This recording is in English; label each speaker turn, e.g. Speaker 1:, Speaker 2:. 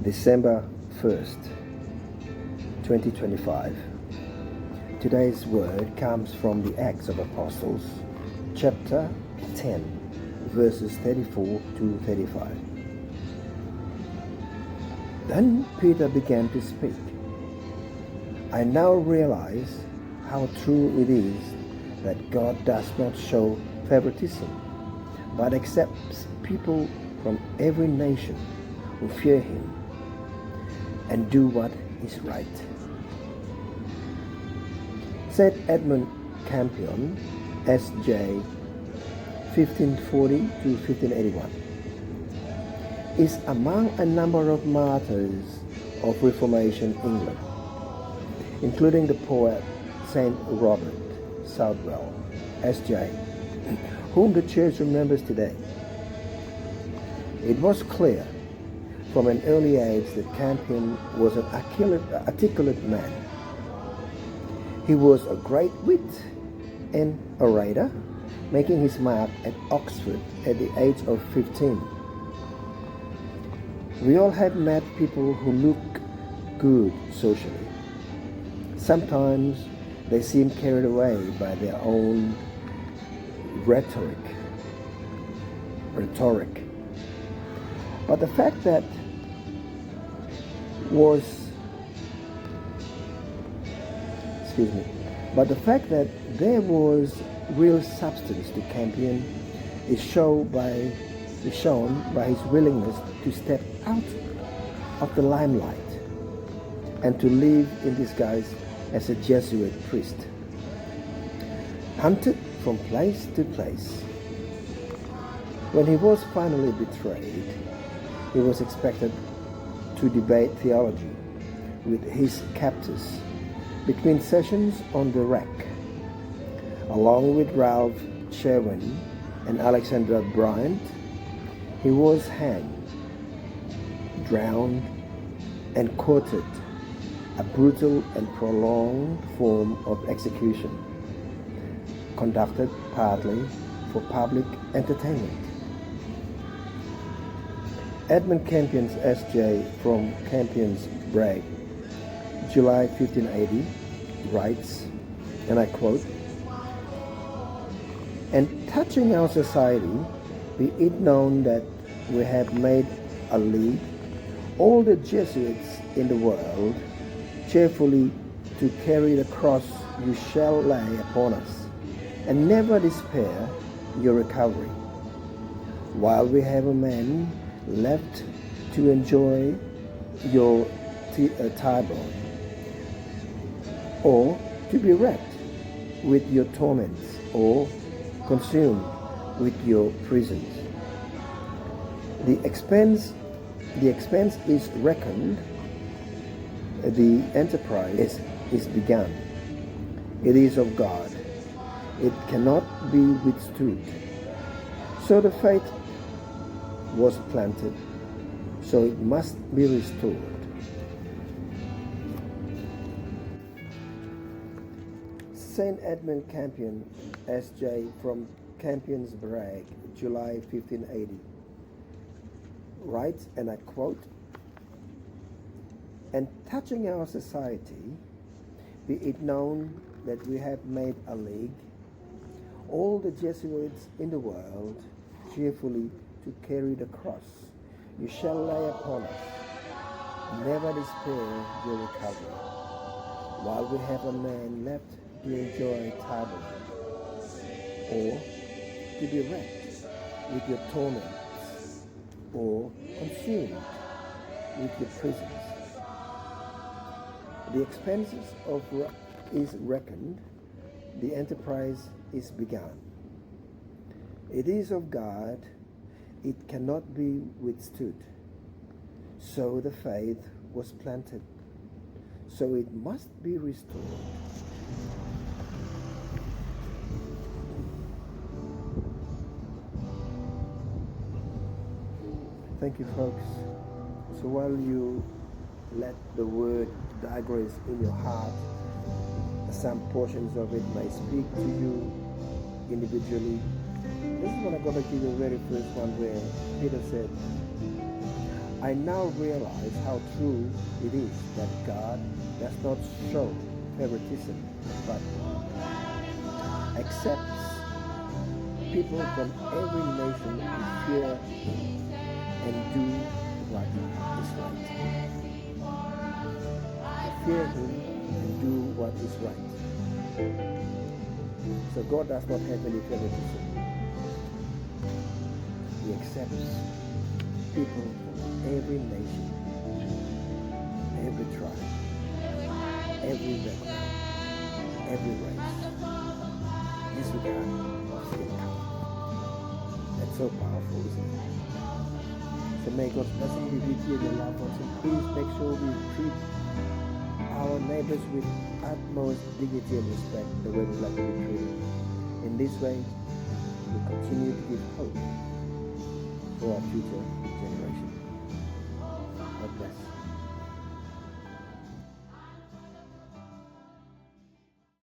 Speaker 1: December 1st, 2025. Today's word comes from the Acts of Apostles, chapter 10, verses 34 to 35. Then Peter began to speak. I now realize how true it is that God does not show favoritism, but accepts people from every nation who fear Him and do what is right. Saint Edmund Campion, S.J. 1540 to 1581, is among a number of martyrs of Reformation England, including the poet Saint Robert Southwell, S.J., whom the Church remembers today. It was clear from an early age that Campion was an articulate man. He was a great wit and orator, making his mark at Oxford at the age of 15. We all have met people who look good socially. Sometimes they seem carried away by their own rhetoric. But the fact that there was real substance to Campion is shown by his willingness to step out of the limelight and to live in disguise as a Jesuit priest, hunted from place to place. When he was finally betrayed, he was expected to debate theology with his captors between sessions on the rack. Along with Ralph Sherwin and Alexander Bryant, he was hanged, drowned, and quartered, a brutal and prolonged form of execution, conducted partly for public entertainment. Edmund Campion's S.J. from Campion's Bragg, July 1580, writes, and I quote, "And touching our society, be it known that we have made a league, all the Jesuits in the world, cheerfully to carry the cross you shall lay upon us, and never despair your recovery, while we have a man left to enjoy your Tyburn, or to be wrecked with your torments, or consumed with your prisons. The expense is reckoned, the enterprise is begun. It is of God. It cannot be withstood. So the faith was planted, so it must be restored." Saint Edmund Campion, S.J. from Campion's Bragg, July 1580, writes, and I quote, "And touching our society, be it known that we have made a league, all the Jesuits in the world, cheerfully to carry the cross you shall lay upon us, never despair your recovery, while we have a man left to enjoy Tyburn, or to be wrecked with your torments, or consumed with your prisons. The expenses is reckoned, the enterprise is begun. It is of God, it cannot be withstood. So the faith was planted, so it must be restored." Thank you, folks. So while you let the word digress in your heart, some portions of it may speak to you individually. This is what I'm going to give you the very first one, where Peter said, I now realize how true it is that God does not show favoritism, but accepts people from every nation who fear Him and do what is right. Fear Him and do what is right. So God does not have any favoritism. He accepts people from every nation, every tribe, every background, every race, disregard of skin color. That's so powerful, isn't it? So may God's blessing be with you and your loved ones, and please make sure we treat our neighbors with utmost dignity and respect the way we like to be treated. In this way, we continue to give hope for our future generation. God bless.